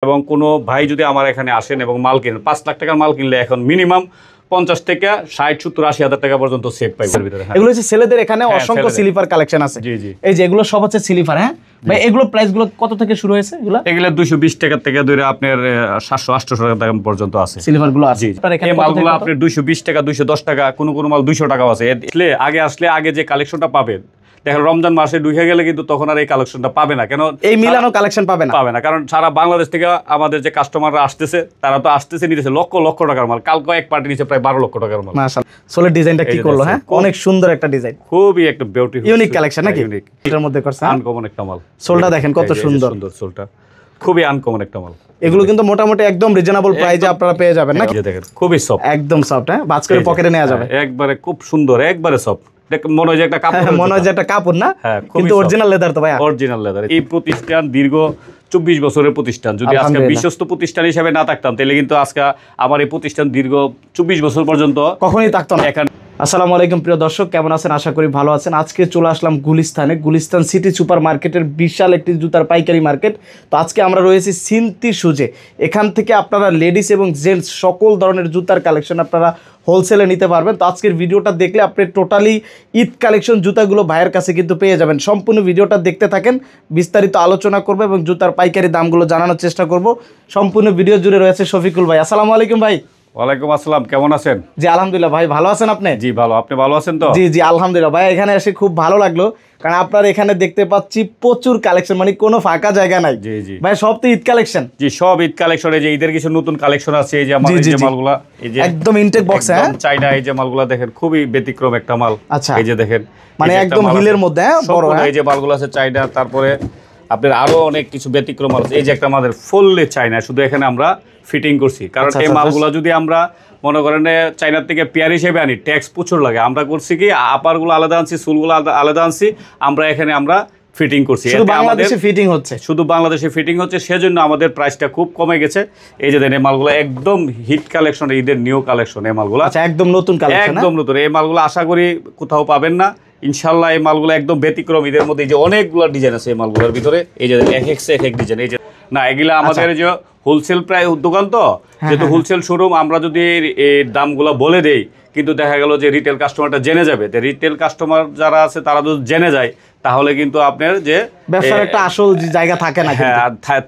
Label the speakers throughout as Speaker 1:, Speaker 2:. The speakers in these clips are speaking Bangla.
Speaker 1: এবং কোনো ভাই যদি আমার এখানে আসেন এবং মাল কিনেন 5 লাখ টাকার মাল কিনলে এখন মিনিমাম 50 থেকে 60, 70, 80 হাজার টাকা পর্যন্ত সেভ পাইবেন ভিতরে।
Speaker 2: এগুলো হচ্ছে ছেলেদের এখানে অসংখ্য স্লিপার কালেকশন আছে।
Speaker 1: জি জি,
Speaker 2: এই যে এগুলো সব হচ্ছে স্লিপার। হ্যাঁ ভাই, এগুলো প্রাইস গুলো কত থেকে শুরু হয়েছে? এগুলো
Speaker 1: 220 টাকা থেকে ধরে আপনার 700, 800 টাকা পর্যন্ত আছে
Speaker 2: স্লিপার গুলো আছে।
Speaker 1: এই মালগুলো আপনার 220 টাকা, 210 টাকা, কোনো মাল 200 টাকাও আছে। আগে যে কালেকশনটা পাবেন, দেখেন রমজান মাসে ঢুকে গেলে কিন্তু তখন আর এই কালেকশনটা পাবে না। কেন এই মিলানো কালেকশন পাবে না, কারণ সারা বাংলাদেশ থেকে আমাদের যে কাস্টমাররা আসতেছে, তারা তো আসতেছে নিতেছে লক্ষ লক্ষ টাকার মাল। কালকে এক পার্টি নিচে প্রায় 12 লক্ষ টাকার মাল।
Speaker 2: মাশাআল্লাহ, সোলের ডিজাইনটা কি করলো? হ্যাঁ, অনেক সুন্দর একটা ডিজাইন,
Speaker 1: খুবই একটা বিউটিফুল
Speaker 2: ইউনিক কালেকশন নাকি? এটার মধ্যে করছে
Speaker 1: আনকমন একটা মাল।
Speaker 2: সোলটা দেখেন কত সুন্দর,
Speaker 1: সোলটা খুবই আনকমন একটা মাল।
Speaker 2: এগুলো কিন্তু মোটামুটি একদম রিজনেবল প্রাইসে আপনারা পেয়ে যাবেন নাকি?
Speaker 1: দেখেন খুবই সফট,
Speaker 2: একদম সফট। হ্যাঁ, বাজ করে পকেটে নেওয়া যাবে,
Speaker 1: একবারে খুব সুন্দর, একবারে সফট। মনে হয় যে একটা কাপড়,
Speaker 2: মনে হয় যে একটা কাপড় না, কিন্তু অরিজিনাল লেদার তো ভাই,
Speaker 1: অরিজিনাল লেদার। এই প্রতিষ্ঠান দীর্ঘ 24 বছরের প্রতিষ্ঠান। যদি আজকে বিশ্বস্ত প্রতিষ্ঠান হিসেবে না থাকতাম, তাহলে কিন্তু আজকে আমার এই প্রতিষ্ঠান দীর্ঘ 24 বছর পর্যন্ত কখনোই থাকতো না।
Speaker 2: আসসালামু আলাইকুম প্রিয় দর্শক, কেমন আছেন? আশা করি ভালো আছেন। আজকে চলে আসলাম গুলিস্তানে, গুলিস্তান সিটি সুপার মার্কেটের বিশাল একটি জুতার পাইকারি মার্কেট। তো আজকে আমরা রয়েছি সিনতি শুজে। এখান থেকে আপনারা লেডিস এবং জেন্টস সকল ধরনের জুতার কালেকশন আপনারা হোলসেলে নিতে পারবেন। তো আজকের ভিডিওটা দেখলে আপনি টোটালি ঈদ কালেকশন জুতাগুলো ভাইয়ের কাছে কিন্তু পেয়ে যাবেন। সম্পূর্ণ ভিডিওটা দেখতে থাকেন, বিস্তারিত আলোচনা করবো এবং জুতার পাইকারি দামগুলো জানানোর চেষ্টা করব। সম্পূর্ণ ভিডিও জুড়ে রয়েছে শফিকুল ভাই। আসসালামু আলাইকুম ভাই।
Speaker 1: ওয়ালাইকুম আসসালাম, কেমন আছেন?
Speaker 2: জি আলহামদুলিল্লাহ ভাই, ভালো আছেন আপনি?
Speaker 1: জি ভালো, আপনি ভালো আছেন তো?
Speaker 2: জি জি আলহামদুলিল্লাহ ভাই, এখানে এসে খুব ভালো লাগলো, কারণ আপনার এখানে দেখতে পাচ্ছি প্রচুর কালেকশন, মানে কোনো ফাঁকা জায়গা নাই।
Speaker 1: জি জি
Speaker 2: ভাই, সব তো ঈদ কালেকশন।
Speaker 1: জি সব ঈদ কালেকশন। এই যে ঈদের কিছু নতুন কালেকশন আছে, এই যে আমার এই যে মালগুলা, এই যে
Speaker 2: একদম ইনটেক বক্স, হ্যাঁ
Speaker 1: চাইনা এই যে মালগুলা দেখেন, খুবই ব্যতিক্রম একটা মাল।
Speaker 2: আচ্ছা,
Speaker 1: এই যে দেখেন,
Speaker 2: মানে একদম হিলের মধ্যে বড়,
Speaker 1: এই যে মালগুলো আছে চাইনা। তারপরে আপনার আরো অনেক কিছু ব্যতিক্রম আছে। এই যে একটা আমাদের ফুললি চাইনা, শুধু এখানে আমরা ফিটিং করছি, কারণ এই মালগুলা যদি আমরা মনে করেন চাইনার থেকে পেয়ার হিসেবে আনি, ট্যাক্স প্রচুর লাগে। আমরা করছি কি, আপারগুলো আলাদা আনছি, সুলগুলো আলাদা আনছি, আমরা এখানে আমরা ফিটিং করছি।
Speaker 2: শুধু বাংলাদেশে ফিটিং হচ্ছে,
Speaker 1: শুধু বাংলাদেশে ফিটিং হচ্ছে, সেজন্য আমাদের প্রাইসটা খুব কমে গেছে। এই যে দেন এই মালগুলো একদম হিট কালেকশন, ঈদের নিউ কালেকশন। এই মালগুলো
Speaker 2: একদম নতুন কালেকশন,
Speaker 1: একদম নতুন। এই মালগুলো আশা করি কোথাও পাবেন না ইনশাল্লাহ। এই মালগুলো একদম ব্যতিক্রম। ঈদের মধ্যে এই যে অনেকগুলো ডিজাইন আছে এই মালগুলোর ভিতরে। এই যে এক এক ডিজাইন। এই যে না, এগুলা আমাদের যে হোলসেল প্রায় দোকান, তো যেহেতু হোলসেল শোরুম, আমরা যদি এই দামগুলো বলে দেই, কিন্তু দেখা গেল যে রিটেল কাস্টমারটা জেনে যাবে। রিটেল কাস্টমার যারা আছে তারা যদি জেনে যায়, তাহলে কিন্তু আপনার যে
Speaker 2: ব্যবসার একটা আসল জায়গা থাকে না,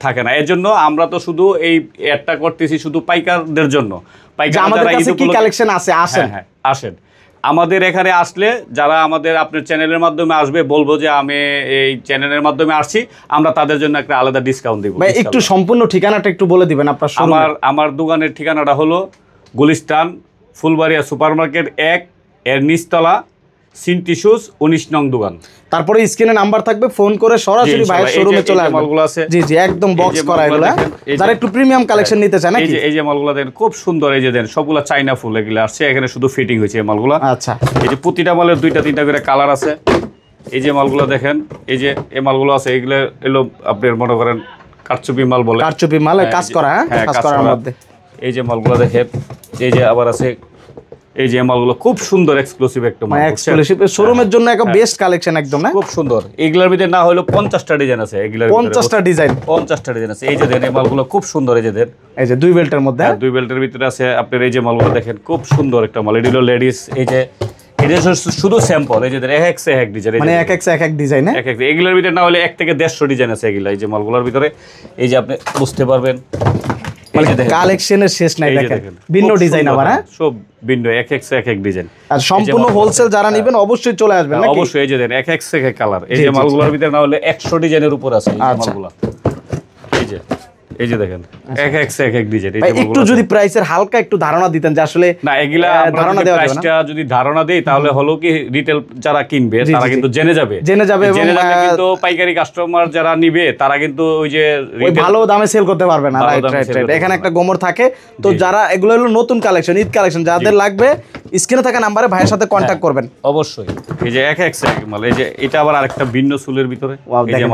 Speaker 1: থাকে না। এর জন্য আমরা তো শুধু এই অ্যাডটা করতেছি শুধু পাইকারদের জন্য।
Speaker 2: পাইকার আমাদের কাছে কি কালেকশন আছে, আসেন।
Speaker 1: হ্যাঁ আসেন, আমাদের এখানে আসলে যারা আমাদের আপনার চ্যানেলের মাধ্যমে আসবে, বলবো যে আমি এই চ্যানেলের মাধ্যমে আসছি, আমরা তাদের জন্য একটা আলাদা ডিসকাউন্ট দিব।
Speaker 2: ভাই একটু সম্পূর্ণ ঠিকানাটা একটু বলে দিবেন আপনার।
Speaker 1: আমার দোকানের ঠিকানাটা হলো গুলিস্তান ফুলবাড়িয়া সুপার মার্কেট 1 এর নিচতলা, সিনতি শুজ 19 নং দোকান।
Speaker 2: তারপরে স্ক্রিনে নাম্বার থাকবে, ফোন করে সরাসরি ভাইয়ের শোরুমে চলে আসবেন।
Speaker 1: মালগুলো আছে,
Speaker 2: জি জি একদম বক্স করা এগুলো, যারা একটু প্রিমিয়াম কালেকশন নিতে চায় নাকি।
Speaker 1: এই যে মালগুলো দেন খুব সুন্দর। এই যে দেন সবগুলো চাইনা ফুল এগুলো আসছে, এখানে শুধু ফিটিং হয়েছে এই মালগুলো।
Speaker 2: আচ্ছা,
Speaker 1: এই যে প্রতিটা মালের 2-3টা করে কালার আছে। এই যে মালগুলো দেখেন, এই যে এই মালগুলো আছে, এগুলো এলো আপনার মনে করেন কারচুপি মাল বলে।
Speaker 2: কারচুপি মাল, কাজ করা, হ্যাঁ কাজ করার মধ্যে।
Speaker 1: এই যে মালগুলো দেখেন, এই যে আবার আছে এই যে মালগুলো খুব সুন্দর এক্সক্লুসিভ একটা মাল,
Speaker 2: এক্সক্লুসিভ শোরুমের জন্য একটা বেস্ট কালেকশন একদম, না
Speaker 1: খুব সুন্দর। এগুলোর ভিতরে না হলো 50টা ডিজাইন আছে, এগুলোর
Speaker 2: 50টা ডিজাইন,
Speaker 1: 50টা ডিজাইন আছে। এই যে দেন এই মালগুলো খুব সুন্দর। এই যে দেন,
Speaker 2: এই যে 2 বেল্টের মধ্যে,
Speaker 1: 2 বেল্টের ভিতরে আছে আপনার। এই যে মালগুলো দেখেন খুব সুন্দর একটা মাল। এগুলো লেডিস, এই যে এটা শুধু স্যাম্পল। এই যে এক ডিজাইন,
Speaker 2: মানে এক ডিজাইন,
Speaker 1: এগুলোর ভিতরে না হলে 1 থেকে 150 ডিজাইন আছে এগুলো। এই যে মালগুলোর ভিতরে এই যে আপনি বুঝতে পারবেন,
Speaker 2: কালেকশনের শেষ নাই। দেখেন ভিন্ন ডিজাইন আবার, হ্যাঁ সব
Speaker 1: ভিন্ন, এক ডিজাইন।
Speaker 2: আর সম্পূর্ণ হোলসেল যারা নেবেন অবশ্যই চলে আসবেন নাকি?
Speaker 1: অবশ্যই। এই যে দেন এক কালার। এই যে মালগুলোর ভিতরে না হলে 100 ডিজাইনের উপর আছে এই মালগুলো। এই যে দেখেন এক ডিজাইন।
Speaker 2: একটু যদি প্রাইসের হালকা একটু ধারণা দিতেন, যে আসলে
Speaker 1: না এগুলা ধারণা দেওয়া যাবে না। যদি ধারণা দেই তাহলে হলো কি, রিটেল যারা কিনবে তারা কিন্তু জেনে যাবে, কিন্তু পাইকারি কাস্টমার যারা নিবে তারা কিন্তু ওই যে
Speaker 2: ভালো দামে সেল করতে পারবে না। এখানে একটা গোমর থাকে। তো যারা এগুলো হলো নতুন কালেকশন, ঈদ কালেকশন, যাদের লাগবে স্ক্রিনে থাকা নাম্বারে ভাইয়ের সাথে কন্টাক্ট করবেন
Speaker 1: অবশ্যই। এই যে এক মাল। এই যে এটা আবার আরেকটা ভিন্ন সুলের ভিতরে,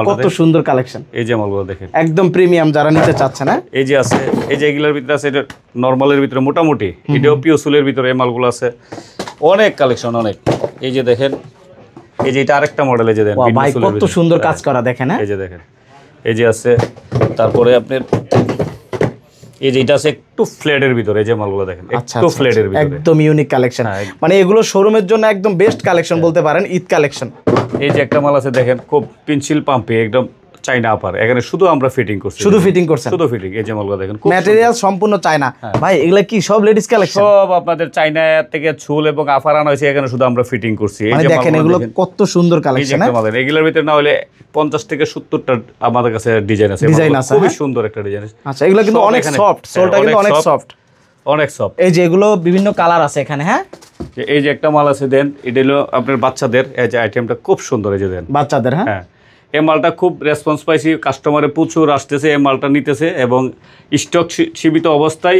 Speaker 2: কত সুন্দর কালেকশন।
Speaker 1: এই যে মালগুলো দেখেন
Speaker 2: একদম প্রিমিয়াম যারা নিতে চাচ্ছে না।
Speaker 1: এই যে আছে, এই যে এগুলোর ভিতরে আছে, এটা নরমালের ভিতরে মোটামুটি, এটাও পিও সুলের ভিতরে এই মালগুলো আছে। অনেক কালেকশন, অনেক। এই যে দেখেন, এই যে এটা আরেকটা মডেল। এই যে দেখেন
Speaker 2: কত সুন্দর কাজ করা, দেখেন।
Speaker 1: এই যে দেখেন, এই যে আছে। তারপরে আপনার এই যে এটা আছে একটু ফ্ল্যাটের ভিতরে, এই যে মালগুলো দেখেন
Speaker 2: আচ্ছা
Speaker 1: একটু ফ্ল্যাটের ভিতরে,
Speaker 2: একদম ইউনিক কালেকশন,
Speaker 1: হ্যাঁ,
Speaker 2: মানে এগুলো শোরুমের জন্য একদম বেস্ট কালেকশন বলতে পারেন, ঈদ কালেকশন।
Speaker 1: এই যে একটা মাল আছে দেখেন, খুব পেন্সিল পাম্পে একদম চাইনা আপার, এখানে শুধু আমরা ফিটিং করছি,
Speaker 2: শুধু ফিটিং করছেন,
Speaker 1: শুধু ফিটিং। এই যে মালগুলো দেখেন, খুব
Speaker 2: ম্যাটেরিয়াল সম্পূর্ণ চায়না। ভাই এগুলা কি সব লেডিস কালেকশন?
Speaker 1: সব আপনাদের চাইনা থেকে চুল এবং আফার আনা হয়েছে, এখানে শুধু আমরা ফিটিং করছি। এই
Speaker 2: মানে
Speaker 1: যে
Speaker 2: দেখেন এগুলো কত সুন্দর
Speaker 1: এই যে
Speaker 2: কালেকশন।
Speaker 1: একটা মাল, এগুলোর ভিতরে না হলে 50 থেকে 70টা আমাদের কাছে ডিজাইন আছে,
Speaker 2: ডিজাইন আছে,
Speaker 1: খুবই সুন্দর একটা ডিজাইন।
Speaker 2: আচ্ছা এগুলো কিন্তু অনেক সফট, সোলটা কিন্তু অনেক সফট,
Speaker 1: অনেক সফট।
Speaker 2: এই যে এগুলো বিভিন্ন কালার আছে এখানে। হ্যাঁ,
Speaker 1: এই যে একটা মাল আছে দেন, এটা হলো আপনার বাচ্চাদের, এই যে আইটেমটা খুব সুন্দর, এই যে দেন
Speaker 2: বাচ্চাদের। হ্যাঁ,
Speaker 1: এই মালটা খুব রেসপন্স পাইছি, কাস্টমারে প্রচুর আসতেছে, এই মালটা নিতেছে এবং স্টক সীমিত অবস্থায়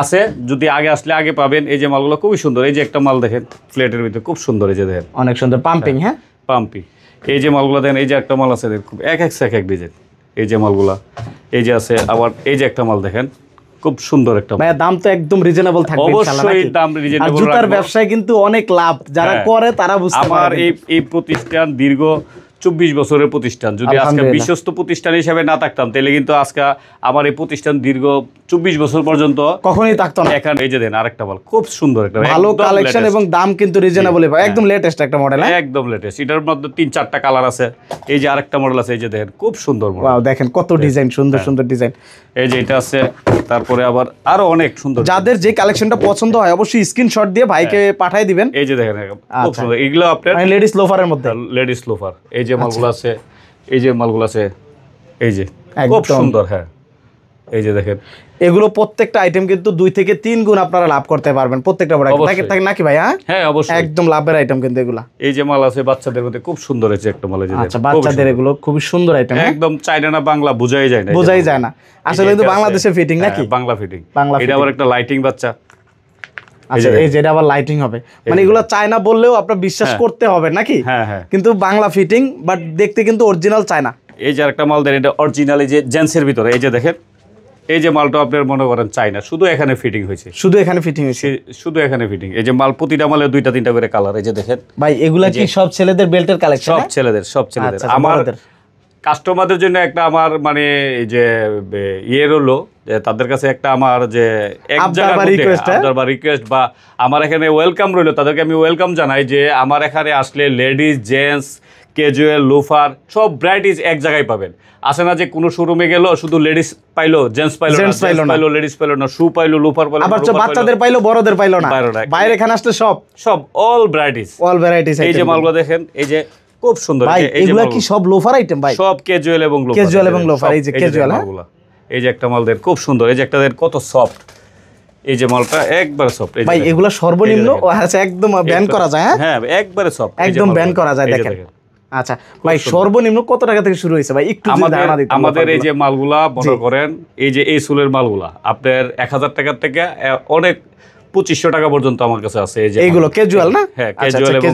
Speaker 1: আছে, যদি আগে আসলে আগে পাবেন। এই যে মালগুলো খুবই সুন্দর, এই যে একটা মাল দেখেন ফ্ল্যাটের ভিতরে খুব সুন্দর, এই যে দেখেন
Speaker 2: অনেক সুন্দর পাম্পিং। হ্যাঁ,
Speaker 1: পাম্পি। এই যে মালগুলো দেখেন, এই যে একটা মাল আছে দেখেন, খুব এক ডিজাইন, এই যে মালগুলা, এই যে আছে আবার এই যে একটা মাল দেখেন, খুব সুন্দর একটা মাল।
Speaker 2: ভাই দাম তো একদম রিজনেবল থাকবে ইনশাআল্লাহ,
Speaker 1: অবশ্যই
Speaker 2: নাকি?
Speaker 1: দাম
Speaker 2: আর
Speaker 1: রিজনেবল
Speaker 2: জুতার ব্যবসায় কিন্তু অনেক লাভ, যারা
Speaker 1: হ্যাঁ।
Speaker 2: করে তারা বুঝতে পারে।
Speaker 1: আমার এই প্রতিষ্ঠান দীর্ঘ 24 বছরের প্রতিষ্ঠান, যদি আজকে
Speaker 2: আলহামদুলিল্লাহ।
Speaker 1: বিশ্বস্ত প্রতিষ্ঠান হিসেবে না থাকতাম তাহলে কিন্তু আজকে আমার এই প্রতিষ্ঠান দীর্ঘ 24 বছর পর্যন্ত
Speaker 2: কখনোই থাকতো না।
Speaker 1: এখানে এই যে দেন আরেকটা মাল, খুব সুন্দর একটা
Speaker 2: ভালো
Speaker 1: একদম
Speaker 2: কালেকশন
Speaker 1: latest,
Speaker 2: এবং দাম কিন্তু রিজনেবল, একদম লেটেস্ট একটা মডেল।
Speaker 1: একদম লেটেস্ট। এটার মধ্যে 3-4টা কালার আছে। এই যে আরেকটা মডেল আছে, এই যে দেখেন খুব সুন্দর মডেল,
Speaker 2: ওয়াও দেখেন কত ডিজাইন, সুন্দর সুন্দর ডিজাইন।
Speaker 1: এই যে এটা আছে, তারপরে আবার আরো অনেক সুন্দর।
Speaker 2: যাদের যে কালেকশনটা পছন্দ হয় অবশ্যই স্ক্রিনশট দিয়ে ভাইকে পাঠিয়ে দিবেন।
Speaker 1: এই যে দেখেন খুব
Speaker 2: আচ্ছা।
Speaker 1: সুন্দর, এগুলো আপনার
Speaker 2: মানে লেডিস লোফারের মধ্যে,
Speaker 1: লেডিস লোফার। এই যে মালগুলো আছে, এই যে মালগুলো আছে, এই যে খুব
Speaker 2: একদম।
Speaker 1: সুন্দর। হ্যাঁ, এই যে দেখেন
Speaker 2: এগুলো প্রত্যেকটা আইটেম কিন্তু 2 থেকে 3 গুণ আপনারা লাভ করতে পারবেন প্রত্যেকটা প্রোডাক্ট
Speaker 1: অবশ্যই।
Speaker 2: থাকে নাকি ভাই? হ্যাঁ,
Speaker 1: হ্যাঁ অবশ্যই,
Speaker 2: একদম লাভের আইটেম কিন্তু এগুলা।
Speaker 1: এই যে মাল আছে বাচ্চাদের মধ্যে খুব সুন্দর, এই যে একটা মাল, এই যে
Speaker 2: আচ্ছা,
Speaker 1: দেখেন, খুব
Speaker 2: বাচ্চাদের
Speaker 1: সুন্দর।
Speaker 2: এগুলো খুবই সুন্দর আইটেম,
Speaker 1: একদম চাইনা না বাংলা বোঝাই যায় না, এই যে
Speaker 2: বোঝাই
Speaker 1: মাল।
Speaker 2: যায় না
Speaker 1: এই
Speaker 2: আসলে,
Speaker 1: যে
Speaker 2: কিন্তু
Speaker 1: এটা আছে,
Speaker 2: বাংলাদেশের ফিটিং নাকি?
Speaker 1: হ্যাঁ, বাংলা ফিটিং।
Speaker 2: বাংলা
Speaker 1: এটা আবার একটা লাইটিং বাচ্চা।
Speaker 2: আচ্ছা, এই যেটা আবার লাইটিং হবে, মানে এগুলো চায়না বললেও আপনার বিশ্বাস করতে হবে নাকি?
Speaker 1: হ্যাঁ হ্যাঁ,
Speaker 2: কিন্তু বাংলা ফিটিং, বাট দেখতে কিন্তু অরিজিনাল চায়না।
Speaker 1: এই যে আরেকটা মাল দেন, এটা অরিজিনাল, এই যে জেন্টসের ভিতরে, এই যে দেখেন এই যে মালটা আপনার মনে করেন চায়না, শুধু এখানে ফিটিং হয়েছে,
Speaker 2: শুধু এখানে ফিটিং হয়েছে।
Speaker 1: শুধু এখানে ফিটিং। এই যে মাল প্রতিটা মালে 2-3টা করে কালার, এই যে দেখেন
Speaker 2: ভাই এগুলা কি সব ছেলেদের বেল্টের কালেকশন?
Speaker 1: সব ছেলেদের, সব ছেলেদের।
Speaker 2: আচ্ছা,
Speaker 1: আমার
Speaker 2: বড়দের।
Speaker 1: কাস্টমারদের জন্য একটা আমার মানে এই যে ইয়ে রইলো যে তাদের কাছে একটা আমার যে এক
Speaker 2: আবদার
Speaker 1: জায়গার
Speaker 2: বা
Speaker 1: মধ্যে
Speaker 2: request, হ্যাঁ?
Speaker 1: আবদার বা রিকোয়েস্ট বা আমার এখানে ওয়েলকাম রইলো, তাদেরকে আমি ওয়েলকাম জানাই যে আমার এখানে আসলে লেডিস, জেন্টস, ক্যাজুয়াল, লোফার সব ভ্যারাইটিস এক জায়গায় পাবেন। আসে না যে কোনো শোরুমে গেল শুধু লেডিস পাইলো, জেন্টস পাইলো না,
Speaker 2: Gents পাইলো না।
Speaker 1: পাইলো, লেডিস পাইলো না, শু পাইলো, লোফার পাইলো,
Speaker 2: আবার
Speaker 1: লোফার
Speaker 2: বাচ্চাদের পাইলো, বড়দের পাইলো না,
Speaker 1: পাইলো না।
Speaker 2: বাইরে এখানে আসলে সব
Speaker 1: সব অল ভ্যারাইটিস।
Speaker 2: All varieties.
Speaker 1: এই যে মালগুলো দেখেন, এই যে খুব সুন্দর,
Speaker 2: ভাই
Speaker 1: এই যে
Speaker 2: এগুলা
Speaker 1: মালগুলো
Speaker 2: কি সব লোফার আইটেম ভাই?
Speaker 1: সব ক্যাজুয়াল এবং লোফার,
Speaker 2: Casual এবং loafer, এই যে casual, হ্যাঁ?
Speaker 1: মালগুলো। এই যে একটা মাল দেন খুব সুন্দর, এই যে একটা দেন কত সফট, এই যে মালটা একবারে সফট।
Speaker 2: ভাই এগুলা সর্বনিম্ন আচ্ছা একদম ব্যান করা যায়? হ্যাঁ,
Speaker 1: হ্যাঁ একবারে সফট,
Speaker 2: একদম ব্যান করা যায়। দেখেন আচ্ছা ভাই সর্বনিম্ন কত টাকা থেকে শুরু হয়েছে ভাই? একটু যদি ধারণা দিতেন।
Speaker 1: আমাদের এই যে মালগুলা মনে করেন, এই যে এই সুলের মালগুলা আপনার 1000 টাকা থেকে অনেক 2500 টাকা পর্যন্ত আমার কাছে আছে। এই যে
Speaker 2: এইগুলো ক্যাজুয়াল না?
Speaker 1: হ্যাঁ, ক্যাজুয়াল এবং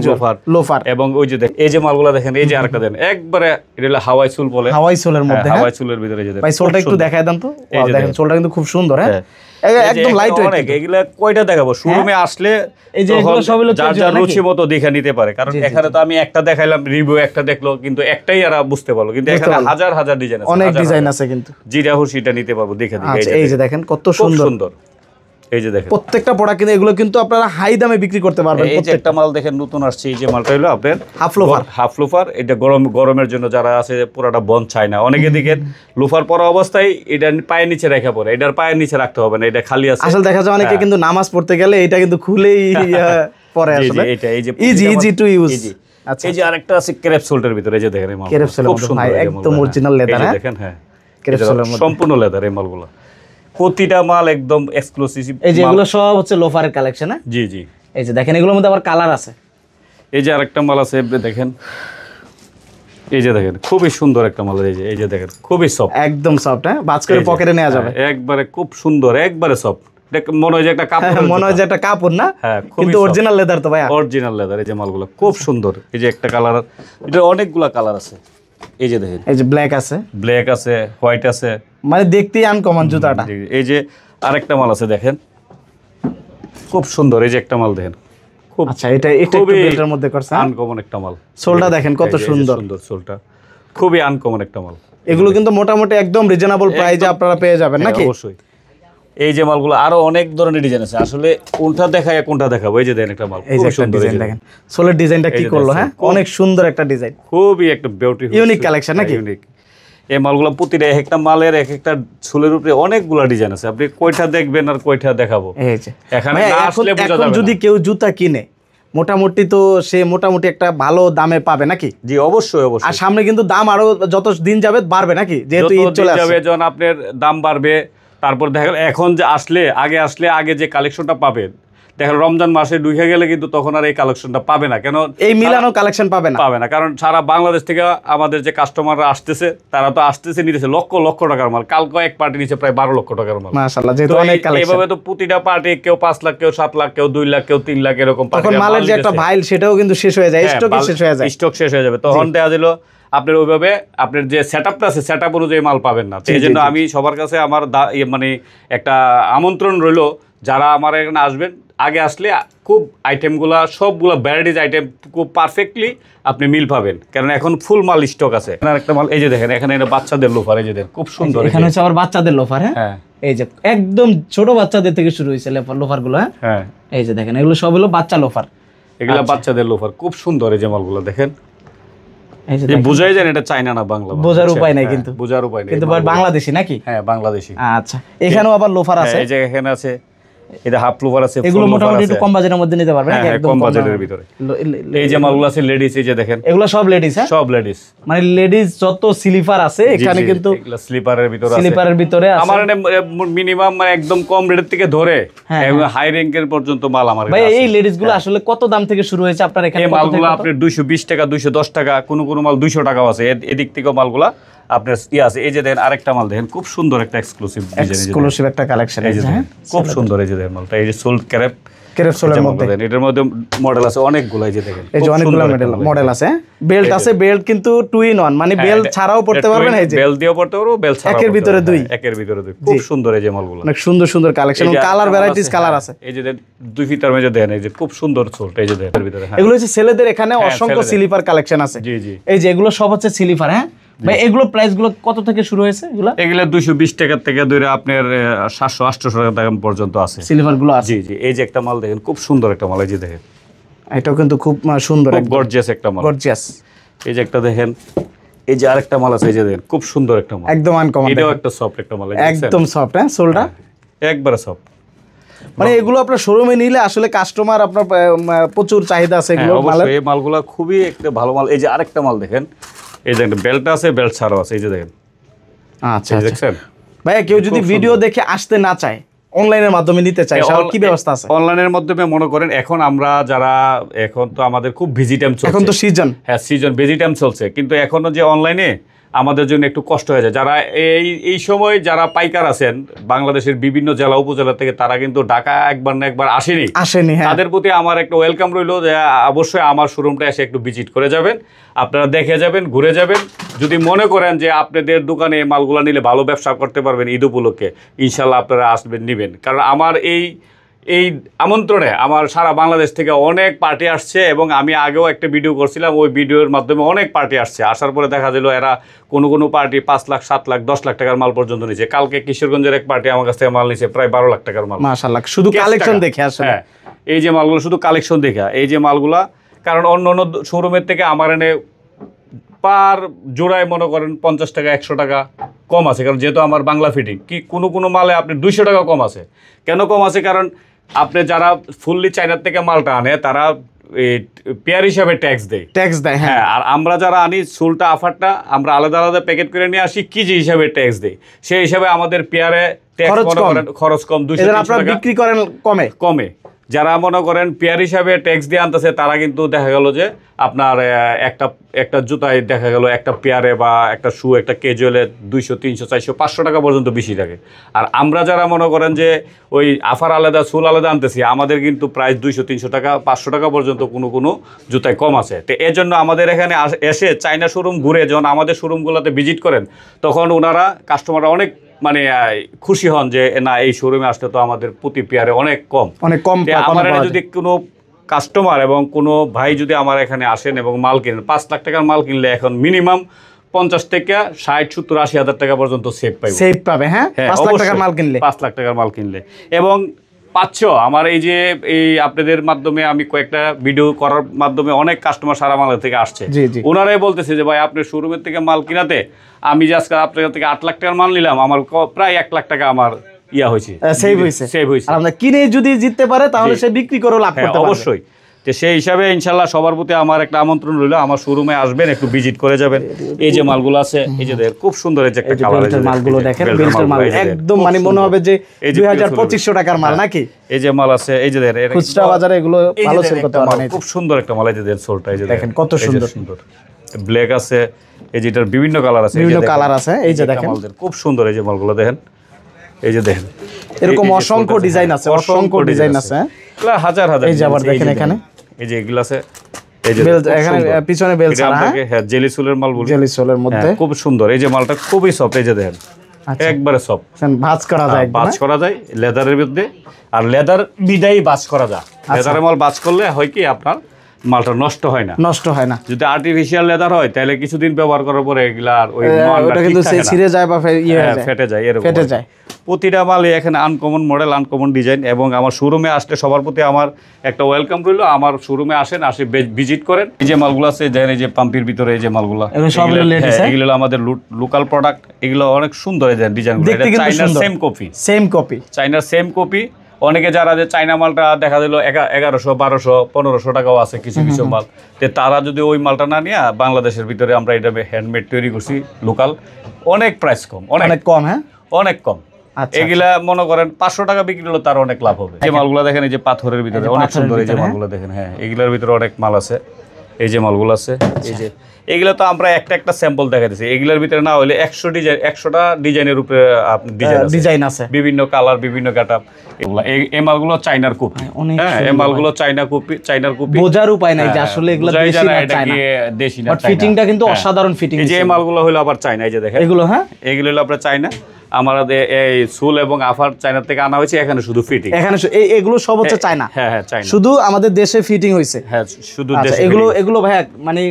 Speaker 2: লোফার।
Speaker 1: এবং ওই যে এই যে মালগুলা দেখেন, এই যে আরেকটা দেন একবারে এটা হলো হাওয়াই সুল বলে,
Speaker 2: হাওয়াই সোলের মধ্যে।
Speaker 1: হাওয়াই সুলের ভিতরে যে
Speaker 2: ভাই সোলটা একটু দেখায় দেন তো। ওয়াও দেখেন সোলটা কিন্তু খুব সুন্দর। হ্যাঁ, একদম লাইট ওয়েট।
Speaker 1: অনেক এগুলা কয়টা দেখাবো শোরুমে আসলে,
Speaker 2: এই যে এগুলো সব হলো
Speaker 1: যার
Speaker 2: casual
Speaker 1: যার
Speaker 2: নাকি?
Speaker 1: রুচি মতো দেখে নিতে পারে। কারণ এখানে তো আমি একটা দেখাইলাম, রিভিউ একটা দেখলো, কিন্তু একটাই এরা বুঝতে পারলো, কিন্তু এখানে হাজার হাজার ডিজাইন আছে,
Speaker 2: অনেক ডিজাইন আছে কিন্তু।
Speaker 1: যেটা হুশিটা নিতে পারবো দেখে দেখে।
Speaker 2: আচ্ছা এই যে দেখেন কত
Speaker 1: খুব
Speaker 2: সুন্দর
Speaker 1: সুন্দর, এই যে দেখেন
Speaker 2: প্রত্যেকটা প্রোডাক্ট, কিন্তু এগুলো কিন্তু আপনারা হাই দামে বিক্রি করতে পারবেন।
Speaker 1: এই যে একটা মাল দেখেন নতুন আসছে, এই যে মালটা হলো আপনার হাফ লোফার। এটা গরমের জন্য যারা আছে পুরাটা বন চায় না, অনেকে দিকে লোফার পরা অবস্থায় এটা পায়ের নিচে রেখে পড়ে, এটার পায়ের নিচে রাখতে হবে না, এটা খালি আছে।
Speaker 2: আসলে দেখা যায় অনেকে কিন্তু নামাজ পড়তে গেলে এটা কিন্তু খুলেই পরে আসলে
Speaker 1: এটা এই যে
Speaker 2: ইজি টু ইউজ। আচ্ছা
Speaker 1: এই যে আরেকটা আছে ক্রেপসোল্টের ভিতরে, এই যে দেখেন এই মাল
Speaker 2: ক্রেপসোলের
Speaker 1: খুব সুন্দর,
Speaker 2: একদম অরিজিনাল লেদার।
Speaker 1: এই যে দেখেন, হ্যাঁ
Speaker 2: ক্রেপসোলের মধ্যে
Speaker 1: সম্পূর্ণ লেদার এই মালগুলো, প্রতিটা মাল একদম এক্সক্লুসিভ।
Speaker 2: এই যে এগুলো সব হচ্ছে লোফারের কালেকশন। হ্যাঁ
Speaker 1: জি জি,
Speaker 2: এই যে দেখেন এগুলোর মধ্যে আবার কালার আছে।
Speaker 1: এই যে আরেকটা মাল আছে দেখেন, এই যে দেখেন খুবই সুন্দর একটা মাল, এই যে দেখেন খুবই সফট,
Speaker 2: একদম সফট। হ্যাঁ, বাজ করে পকেটে নেওয়া যাবে,
Speaker 1: একবারে খুব সুন্দর, একবারে সফট। মনে হয় যে একটা কাপড়,
Speaker 2: মনে হয় যে একটা কাপড় না,
Speaker 1: হ্যাঁ
Speaker 2: কিন্তু অরিজিনাল লেদার তো ভাই,
Speaker 1: অরিজিনাল লেদার। এই যে মালগুলো খুব সুন্দর, এই যে একটা কালার, এটা অনেকগুলা কালার আছে। এই যে দেখেন,
Speaker 2: এই যে ব্ল্যাক আছে,
Speaker 1: ব্ল্যাক আছে, হোয়াইট আছে,
Speaker 2: মানে দেখতেই আনকমন জুতাটা।
Speaker 1: এই যে আরেকটা মাল আছে দেখেন খুব সুন্দর, এই যে একটা মাল দেখেন খুব,
Speaker 2: আচ্ছা এটা একটু বেল্টের মধ্যে করছে,
Speaker 1: আনকমন একটা মাল।
Speaker 2: সোলটা দেখেন কত সুন্দর,
Speaker 1: সুন্দর সোলটা, খুবই আনকমন একটা মাল।
Speaker 2: এগুলো কিন্তু মোটামুটি একদম রিজনেবল প্রাইসে আপনারা পেয়ে যাবেন নাকি?
Speaker 1: অবশ্যই এই যে মালগুলো আরো অনেক ধরনের ডিজাইন আছে, আসলে কোনটা দেখায় কোনটা দেখাবো। এই যে দেখেন একটা মাল,
Speaker 2: এই যে একটা ডিজাইন দেখেন, সোলের ডিজাইনটা কি করলো, হ্যাঁ অনেক সুন্দর একটা ডিজাইন,
Speaker 1: খুবই একটা বিউটিফুল
Speaker 2: ইউনিক কালেকশন নাকি?
Speaker 1: ইউনিক। এই মালগুলো প্রতিটা এক একটা মালের এক একটা ছোলের উপরে অনেকগুলা ডিজাইন আছে, আপনি কয়টা দেখবেন আর কয়টা দেখাবো।
Speaker 2: এই যে
Speaker 1: এখানে
Speaker 2: ভাইয়া,
Speaker 1: না
Speaker 2: এখন
Speaker 1: আসলে বোঝা
Speaker 2: এখন
Speaker 1: যাবে
Speaker 2: যদি
Speaker 1: না।
Speaker 2: কেউ জুতা কিনে মোটামুটি তো সে মোটামুটি একটা ভালো দামে পাবে নাকি?
Speaker 1: জি অবশ্যই
Speaker 2: আর
Speaker 1: অবশ্যই।
Speaker 2: সামনে কিন্তু দাম আরো যত দিন যাবে বাড়বে নাকি, যেহেতু
Speaker 1: যত
Speaker 2: ঈদ
Speaker 1: দিন
Speaker 2: চলে
Speaker 1: যাবে
Speaker 2: আসছে।
Speaker 1: যখন আপনার দাম বাড়বে, তারপর দেখা গেল এখন যে আসলে আগে যে কালেকশনটা পাবেন, দেখা গেল রমজান মাসে ঢুকে গেলে কিন্তু তখন আর এই কালেকশনটা পাবে না। কেন
Speaker 2: এই মিলানো কালেকশন পাবে না,
Speaker 1: পাবে না, কারণ সারা বাংলাদেশ থেকে আমাদের যে কাস্টমাররা আসতেছে, তারা তো আসতেছে নিতেছে লক্ষ লক্ষ টাকার মাল। কালকে এক পার্টি নিচে প্রায় 12 লক্ষ টাকার মাল।
Speaker 2: মাশাআল্লাহ, যেহেতু
Speaker 1: তো
Speaker 2: অনেক কালেকশন।
Speaker 1: এইভাবে তো প্রতিটা পার্টি কেউ 5 লাখ, কেউ 7 লাখ, কেউ 2 লাখ, কেউ 3 লাখ এরকম
Speaker 2: তখন মালের যে একটা ভাইল সেটাও কিন্তু শেষ হয়ে যায়, স্টক শেষ হয়ে যায়।
Speaker 1: স্টক শেষ হয়ে যাবে, তখন দেওয়া দিল আপনার ওইভাবে আপনার যে সেটআপটা আছে সেটআপ অনুযায়ী মাল পাবেন না। তো এই জন্য আমি সবার কাছে আমার মানে একটা আমন্ত্রণ রইল, যারা আমার এখানে আসবেন, আগে আসলে খুব আইটেমগুলা সবগুলা ভ্যারাইটিজ আইটেম খুব পারফেক্টলি আপনি মিল পাবেন, কারণ এখন ফুল মাল স্টক আছে। আর একটা মাল এই যে দেখেন, এখানে এটা বাচ্চাদের লোফার, এই যে দেখেন খুব সুন্দর।
Speaker 2: এখানে হচ্ছে আবার বাচ্চাদের লোফার, হ্যাঁ এই যে একদম ছোট বাচ্চাদের থেকে শুরু হয়েছে লোফার গুলো, হ্যাঁ এই যে দেখেন এগুলো সব হলো বাচ্চা লোফার,
Speaker 1: এগুলা বাচ্চাদের লোফার খুব সুন্দর। এই যে মালগুলো দেখেন, যে বুঝাই যায় এটা চাইনা না বাংলা,
Speaker 2: বোঝার উপায় নাই কিন্তু,
Speaker 1: বোঝার উপায় নেই,
Speaker 2: কিন্তু বাংলাদেশি নাকি?
Speaker 1: হ্যাঁ বাংলাদেশি।
Speaker 2: আচ্ছা, এখানেও আবার লোফার আছে,
Speaker 1: এই যে এখানে আছে, এটা হাফ লোফার আছে,
Speaker 2: এগুলো মোটামুটি একটু কম বাজেটের মধ্যে নিতে পারবে নাকি? একদম
Speaker 1: কম বাজেটের ভিতরে। এই যে মালগুলো আছে লেডিস, এই যে দেখেন
Speaker 2: এগুলো সব লেডিস, হ্যাঁ
Speaker 1: সব লেডিস,
Speaker 2: মানে লেডিস যত স্লিপার আছে এখানে কিন্তু
Speaker 1: এগুলো স্লিপারের ভিতরে আছে।
Speaker 2: স্লিপারের ভিতরে আছে
Speaker 1: আমার মিনিমাম মানে একদম কম রেটের থেকে ধরে হাই র্যাঙ্কের পর্যন্ত মাল আমার
Speaker 2: ভাই। এই লেডিস গুলো আসলে কত দাম থেকে শুরু হয়েছে আপনার এখানে?
Speaker 1: এই মালগুলো আপনার 220 টাকা, 210 টাকা, কোন কোন মাল 200 টাকাও আছে। এদিক থেকে মালগুলা আপনার আছে। এই যে দেখেন আরেকটা মাল দেখেন, খুব সুন্দর একটা এক্সক্লুসিভ ডিজাইন,
Speaker 2: এক্সক্লুসিভ একটা কালেকশন,
Speaker 1: এই যে দেখেন খুব সুন্দর। এই যে দেখেন মালটা, এই যে সোল ক্যারেপ
Speaker 2: সোলের মধ্যে,
Speaker 1: এটার মধ্যে মডেল আছে অনেকগুলো। এই যে দেখেন
Speaker 2: এই যে অনেকগুলো মডেল আছে, বেল্ট আছে, বেল্ট কিন্তু 2 in 1, মানে বেল্ট ছাড়াও পড়তে পারবেন, এই যে
Speaker 1: বেল্ট দিয়েও পড়তে পারবো, বেল্ট ছাড়াও
Speaker 2: একের ভিতরে দুই,
Speaker 1: একের ভিতরে দুই, খুব সুন্দর। এই যে মালগুলো
Speaker 2: অনেক সুন্দর সুন্দর কালেকশন, কালার ভ্যারাইটিস কালার আছে।
Speaker 1: এই যে দুই ফিতার মধ্যে দেখেন, এই যে খুব সুন্দর সোলটা, এই যে দেখেন ভিতরে।
Speaker 2: এগুলো হচ্ছে ছেলেদের, এখানে অসংখ্য স্লিপার কালেকশন আছে।
Speaker 1: জি জি,
Speaker 2: এই যে এগুলো সব হচ্ছে স্লিপার, হ্যাঁ ভাই। এগুলো প্রাইস গুলো কত থেকে শুরু হয়েছে?
Speaker 1: এগুলো 220 টাকা থেকে ধরে আপনার 700-800 টাকা পর্যন্ত আছে
Speaker 2: সিলভার গুলো আছে।
Speaker 1: জি জি, এই যে একটা মাল দেখেন, খুব সুন্দর একটা মাল, এই যে দেখেন
Speaker 2: এটাও কিন্তু খুব সুন্দর,
Speaker 1: খুব গর্জিয়াস একটা মাল,
Speaker 2: গর্জিয়াস।
Speaker 1: এই যে একটা দেখেন, এই যে আরেকটা মাল আছে, এই যে দেখেন খুব সুন্দর একটা মাল,
Speaker 2: একদম আনকমন,
Speaker 1: এটাও একটা সফট একটা মাল,
Speaker 2: একদম সফট, হ্যাঁ সোলটা
Speaker 1: একবারে সফট।
Speaker 2: মানে এগুলো আপনার শোরুমে নিলে আসলে কাস্টমার আপনার প্রচুর চাহিদা আছে এগুলো মালের।
Speaker 1: এই মালগুলো খুবই একটা ভালো মাল। এই যে আরেকটা মাল দেখেন, এই যে একটা বেল্ট আছে, বেল্ট ছাড়াও আছে, এই যে দেখেন।
Speaker 2: আচ্ছা
Speaker 1: দেখছেন
Speaker 2: ভাইয়া, কেউ যদি ভিডিও দেখে আসতে না চায়, অনলাইনের মাধ্যমে নিতে চায়, কি ব্যবস্থা আছে?
Speaker 1: অনলাইনের মাধ্যমে মনে করেন এখন আমরা যারা, এখন তো আমাদের খুব বিজি টাইম চলছে,
Speaker 2: এখন তো সিজন,
Speaker 1: হ্যাঁ সিজন, বিজি টাইম চলছে, কিন্তু এখনো যে অনলাইনে আমাদের জন্য একটু কষ্ট হয়ে যায়। যারা এই সময় যারা পাইকার আছেন বাংলাদেশের বিভিন্ন জেলা উপজেলা থেকে, তারা কিন্তু ঢাকা একবার না একবার আসেনি,
Speaker 2: হ্যাঁ।
Speaker 1: তাদের প্রতি আমার একটা ওয়েলকাম রইল যে অবশ্যই আমার শোরুমটা এসে একটু ভিজিট করে যাবেন, আপনারা দেখে যাবেন, ঘুরে যাবেন। যদি মনে করেন যে আপনাদের দোকানে এই মালগুলো নিলে ভালো ব্যবসা করতে পারবেন ঈদ উপলক্ষে, ইনশাল্লাহ আপনারা আসবেন, নেবেন। কারণ আমার এই আমন্ত্রণে আমার সারা বাংলাদেশ থেকে অনেক পার্টি আসছে, এবং আমি আগেও একটা ভিডিও করছিলাম, ওই ভিডিওর মাধ্যমে অনেক পার্টি আসছে। আসার পরে দেখা গেল এরা কোনো পার্টি 5 লাখ, 7 লাখ, 10 লাখ টাকার মাল পর্যন্ত নিচ্ছে। কালকে কিশোরগঞ্জের এক পার্টি আমার কাছ থেকে মাল নিচ্ছে প্রায় 12 লাখ টাকার মাল,
Speaker 2: মাশাআল্লাহ, শুধু কালেকশন দেখে আসলে।
Speaker 1: হ্যাঁ, এই যে মালগুলো শুধু কালেকশন দেখে, এই যে মালগুলা, কারণ অন্য শোরুমের থেকে আমার এনে পার জোড়ায় মনে করেন 50 টাকা, 100 টাকা কম আছে, কারণ যেহেতু আমার বাংলা ফিটিং। কি কোনো মালে আপনি 200 টাকা কম আছে। কেন কম আছে? কারণ আপনি যারা ফুললি চায়নার থেকে মালটা আনে, তারা পেয়ার হিসাবে ট্যাক্স দেয়, হ্যাঁ। আর আমরা যারা আনি সোলটা আফারটা আমরা আলাদা আলাদা প্যাকেট করে নিয়ে আসি, কেজি হিসাবে ট্যাক্স দেয়। সেই হিসাবে আমাদের পেয়ারে খরচ কম, 200 টাকা
Speaker 2: বিক্রি করেন কমে।
Speaker 1: যারা মনে করেন পেয়ার হিসাবে ট্যাক্স দিয়ে আনতেছে, তারা কিন্তু দেখা গেল যে আপনার একটা জুতায় দেখা গেল একটা পেয়ারে বা একটা শু, একটা ক্যাজুয়ালে 200, 300, 400, 500 টাকা পর্যন্ত বেশি থাকে। আর আমরা যারা মনে করেন যে ওই আফার আলাদা, সোল আলাদা আনতেছি, আমাদের কিন্তু প্রাইস 200, 300 টাকা, 500 টাকা পর্যন্ত কোনো জুতায় কম আছে। তো এর জন্য আমাদের এখানে এসে চায়না শোরুম ঘুরে যখন আমাদের শোরুমগুলোতে ভিজিট করেন, তখন ওনারা কাস্টমাররা অনেক মানে খুশি হন যে না, এই শোরুমে আসলে তো আমাদের প্রতি পেয়ারে অনেক কম। আমার যদি কোনো কাস্টমার এবং কোনো ভাই যদি আমার এখানে আসেন এবং মাল কিনেন, 5 লাখ টাকার মাল কিনলে এখন মিনিমাম 50 থেকে 60, 70, 80 হাজার টাকা পর্যন্ত
Speaker 2: সেভ পাবে। হ্যাঁ, 5 লাখ টাকার মাল কিনলে,
Speaker 1: 5 লাখ টাকার মাল কিনলে। এবং পাচ্ছ আমার এই আপনাদের মাধ্যমে আমি কয়েকটা ভিডিও করার মাধ্যমে অনেক কাস্টমার সারা বাংলা থেকে আসছে, ওনারাই বলতেছে যে ভাই আপনার শোরুমের থেকে মাল কিনাতে আমি যে আজকে আপনার থেকে 8 লাখ টাকার মাল নিলাম, আমার প্রায় 1 লাখ টাকা আমার সেভ হয়েছে।
Speaker 2: আমরা কিনে যদি জিততে পারে তাহলে সে বিক্রি করে লাভ করতে পারবে
Speaker 1: অবশ্যই। তো সেই হিসাবে ইনশাল্লাহ সবার প্রতি আমার একটা আমন্ত্রণ রইল, আমার শোরুমে আসবেন, একটু ভিজিট করে যাবেন। এই যে মালগুলো আছে, এই যে খুব সুন্দর এই যে একটা কালার, এই যে
Speaker 2: মালগুলো দেখেন, বেল্টের মাল একদম মানে মনে হবে যে 2200-2500 টাকার মাল নাকি।
Speaker 1: এই যে মাল আছে, এই যে
Speaker 2: খুচরা বাজারে এগুলো ভালো সেল করতে পারবেন।
Speaker 1: খুব সুন্দর একটা মাল, এই যে সোলটা, এই যে
Speaker 2: দেখেন কত সুন্দর
Speaker 1: ব্ল্যাক আছে, এই যে এটার বিভিন্ন কালার আছে,
Speaker 2: বিভিন্ন কালার আছে, এই যে দেখেন
Speaker 1: খুব সুন্দর এই যে মালগুলো দেখেন, এই যে দেখেন
Speaker 2: এরকম অসংখ্য ডিজাইন আছে, অসংখ্য ডিজাইন আছে,
Speaker 1: হাজার হাজার।
Speaker 2: এই যে আবার দেখেন এখানে
Speaker 1: এই যে এগুলো আছে, এই যে
Speaker 2: এখানে পিছনে বেল ছাড়া,
Speaker 1: হ্যাঁ জেলি সোলের মাল বলি,
Speaker 2: জেলি সোলের মধ্যে
Speaker 1: খুব সুন্দর। এই যে মালটা খুবই সফট, এই যে দেখেন একবারে সফট,
Speaker 2: ভাঁজ করা যায়,
Speaker 1: ভাঁজ করা যায় লেদারের মধ্যে। আর লেদার বিদায়ী ভাঁজ করা যায়, লেদারের মাল ভাঁজ করলে হয় কি আপনার মালটা নষ্ট হয় না। যদি আর্টিফিশিয়াল লেদার হয় তাহলে কিছুদিন ব্যবহার করার পরে এগুলা আর ওই মালটা কিন্তু ছিঁড়ে যায় বা ফেটে যায়, এরকম ফেটে যায়। প্রতিটা মালে এখানে আনকমন মডেল, আনকমন ডিজাইন। এবং আমার শোরুমে আসলে সবার প্রতি আমার একটা ওয়েলকাম রইল, আমার শোরুমে আসেন, আসে ভিজিট করেন। এই যে মালগুলো আছে দেখেন, এই যে পাম্পির ভিতরে এই যে মালগুলো, এগুলো আমাদের লোকাল প্রোডাক্ট, এগুলো অনেক সুন্দর এই ডিজাইনগুলো। এটা চাইনার চাইনার সেম কপি। অনেকে যারা যে চাইনা মালটা দেখা দিল 1100, 1200, 1500 টাকাও আছে কিছু কিছু মাল, তারা যদি ওই মালটা না নিয়ে বাংলাদেশের ভিতরে আমরা এটা হ্যান্ডমেড তৈরি করছি লোকাল, অনেক প্রাইস কম, অনেক কম, হ্যাঁ অনেক কম। এগুলা মনে করেন 500 টাকা বিক্রি হলে তার অনেক লাভ হবে। যে মালগুলো দেখেন, এই যে পাথরের ভিতরে অনেক সুন্দর, এই যে মালগুলো দেখেন, হ্যাঁ এগুলোর ভিতরে অনেক মাল আছে, এই যে মালগুলো আছে। এই যে এগুলো তো আমরা একটা স্যাম্পল দেখাইতেছি, এগুলোর ভিতরে না হলে 100টা ডিজাইনের উপরে ডিজাইন আছে, বিভিন্ন কালার, বিভিন্ন কাটআপ। এগুলো এই মালগুলো চাইনার কপি, হ্যাঁ এই মালগুলো চাইনার কপি। বোঝার উপায় নাই যে আসলে এগুলো দেশি না চাইনা, দেশি না। বাট ফিটিংটা কিন্তু অসাধারণ ফিটিং। এই যে এই মালগুলো হলো আবার চাইনা, এই যে দেখেন এগুলো, হ্যাঁ এগুলো হলো আপনার চাইনা। আমাদের এই সুল এবং আফার চায়না থেকে আনা হয়েছে, এখানে শুধু ফিটিং, এখানে এগুলো সব হচ্ছে চায়না। হ্যাঁ হ্যাঁ চায়না, শুধু আমাদের দেশে ফিটিং হয়েছে। হ্যাঁ শুধু দেশে। এগুলো ভাই মানে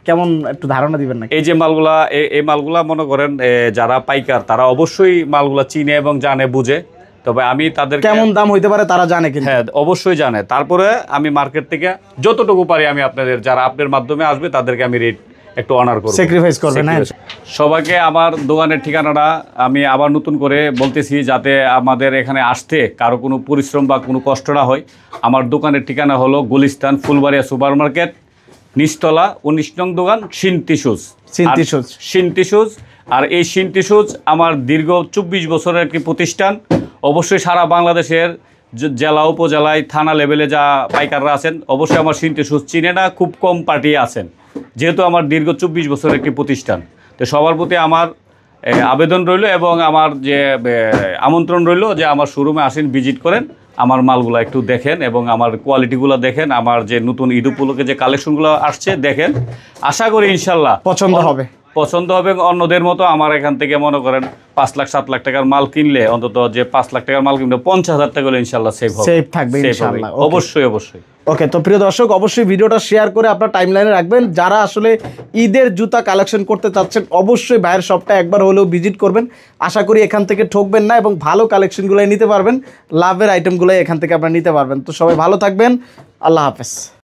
Speaker 1: কেমন একটু ধারণা দিবেন না? এই যে মালগুলা, এই মালগুলা মনে করেন যারা পাইকার তারা অবশ্যই মালগুলা চিনে এবং জানে বুঝে, তবে আমি তাদের কেমন দাম হইতে পারে তারা জানে, কিন্তু হ্যাঁ অবশ্যই জানে। তারপরে আমি মার্কেট থেকে যতটুকু পারি আমি আপনাদের যারা আপনার মাধ্যমে আসবে তাদেরকে আমি রেট একটু অনার করব, স্যাক্রিফাইস করবেন। সবাইকে আমার দোকানের ঠিকানাটা আমি আবার নতুন করে বলতেছি, যাতে আমাদের এখানে আসতে কারো কোনো পরিশ্রম বা কোনো কষ্ট না হয়। আমার দোকানের ঠিকানা হলো গুলিস্তান ফুলবাড়িয়া সুপার মার্কেট, নিচতলা 19 নং দোকান, সিনতি শুজ। আর এই সিনতি শুজ আমার দীর্ঘ 24 বছরের একটি প্রতিষ্ঠান। অবশ্যই সারা বাংলাদেশের জেলা উপজেলায় থানা লেভেলে যা পাইকাররা আছেন অবশ্যই আমার সিনতি শুজ চিনে না, খুব কম পার্টি আছেন, যেহেতু আমার দীর্ঘ 24 বছরের একটি প্রতিষ্ঠান। তো সবার প্রতি আমার আবেদন রইল এবং আমার যে আমন্ত্রণ রইল যে আমার শোরুমে আসেন, ভিজিট করেন, আমার মালগুলো একটু দেখেন এবং আমার কোয়ালিটিগুলো দেখেন, আমার যে নতুন ঈদ উপলক্ষে যে কালেকশনগুলো আসছে দেখেন। আশা করি ইনশাল্লাহ পছন্দ হবে অন্যদের মতো। আমার এখান থেকে মনে করেন 5 লাখ 7 লাখ টাকার মাল কিনলে অন্তত যে 5 লাখ টাকার মাল কিনলে 50,000 টাকা হলে ইনশাল্লাহ সেভ থাকবে ইনশাল্লাহ। অবশ্যই। ওকে, তো প্রিয় দর্শক অবশ্যই ভিডিওটা শেয়ার করে আপনার টাইমলাইনে রাখবেন। যারা আসলে ঈদের জুতা কালেকশন করতে চাচ্ছেন অবশ্যই ভাইয়ের শপটা একবার হলেও ভিজিট করবেন। আশা করি এখান থেকে ঠকবেন না এবং ভালো কালেকশনগুলোই নিতে পারবেন, লাভের আইটেমগুলোই এখান থেকে আপনারা নিতে পারবেন। তো সবাই ভালো থাকবেন, আল্লাহ হাফেজ।